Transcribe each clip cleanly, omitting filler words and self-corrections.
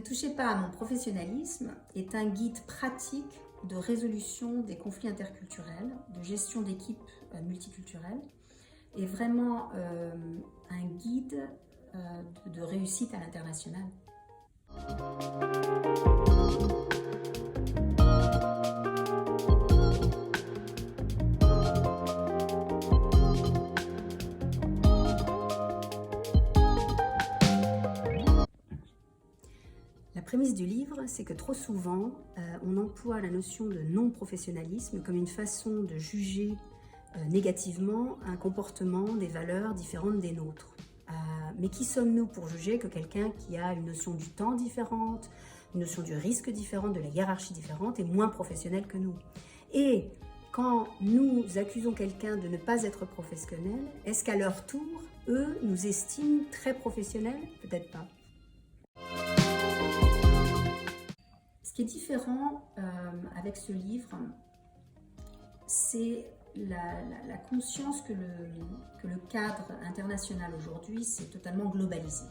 Ne touchez pas à mon professionnalisme est un guide pratique de résolution des conflits interculturels, de gestion d'équipes multiculturelles et vraiment un guide de réussite à l'international. La prémisse du livre, c'est que trop souvent, on emploie la notion de non-professionnalisme comme une façon de juger négativement un comportement, des valeurs différentes des nôtres. Mais qui sommes-nous pour juger que quelqu'un qui a une notion du temps différente, une notion du risque différente, de la hiérarchie différente, est moins professionnel que nous? Et quand nous accusons quelqu'un de ne pas être professionnel, est-ce qu'à leur tour, eux nous estiment très professionnels? Peut-être pas. Ce qui est différent avec ce livre, c'est la conscience que le cadre international aujourd'hui s'est totalement globalisé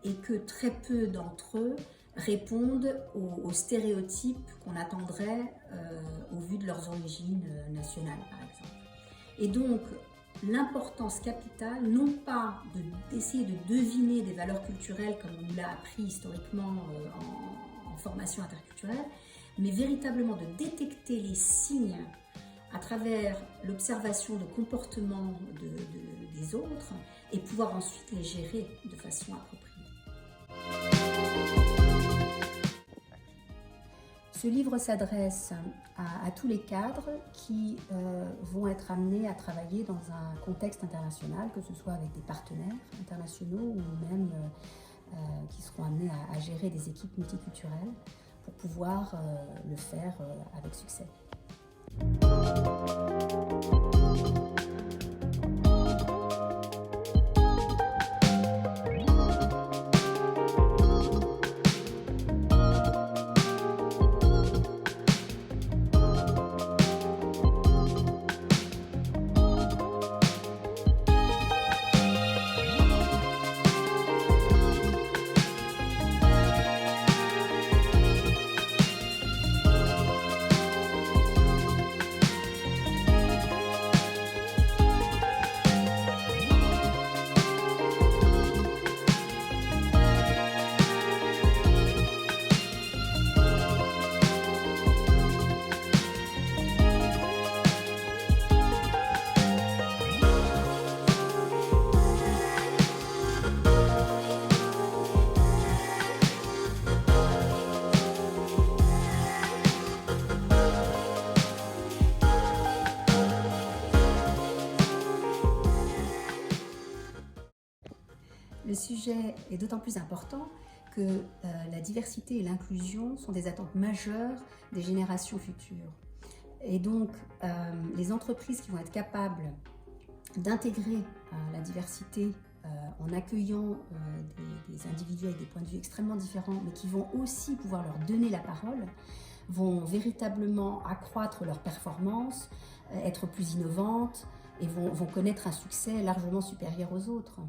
et que très peu d'entre eux répondent aux stéréotypes qu'on attendrait au vu de leurs origines nationales, par exemple. Et donc, l'importance capitale, non pas d'essayer de deviner des valeurs culturelles comme on nous l'a appris historiquement en formation interculturelle, mais véritablement de détecter les signes à travers l'observation de comportements des autres et pouvoir ensuite les gérer de façon appropriée. Ce livre s'adresse à tous les cadres qui vont être amenés à travailler dans un contexte international, que ce soit avec des partenaires internationaux ou même qui seront amenés à gérer des équipes multiculturelles pour pouvoir le faire avec succès. Le sujet est d'autant plus important que la diversité et l'inclusion sont des attentes majeures des générations futures. Et donc, les entreprises qui vont être capables d'intégrer la diversité en accueillant des individus avec des points de vue extrêmement différents, mais qui vont aussi pouvoir leur donner la parole, vont véritablement accroître leur performance, être plus innovantes et vont connaître un succès largement supérieur aux autres.